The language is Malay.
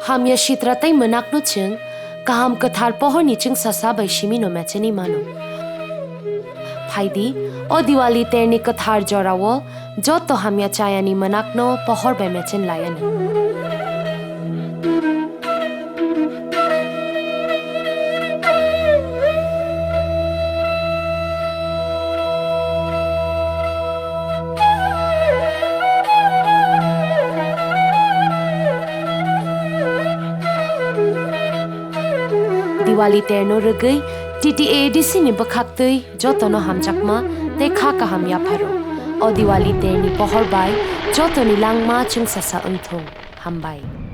Ham ya shitratai menak no ching, kaham kathar pohor ni ching sasa bai shimi no mecheni mano. Phaidi, o Diwali terni kathar jorawo, joto ham ya chayani menak no pohor bai mechen layani. Diwali terno regai, TTA di sini Bwkhaktwi, joto no hamjakma, te Kaham Yapharo. O Diwali terni pohor bai, joto ni langma chung sasa untung, hambai.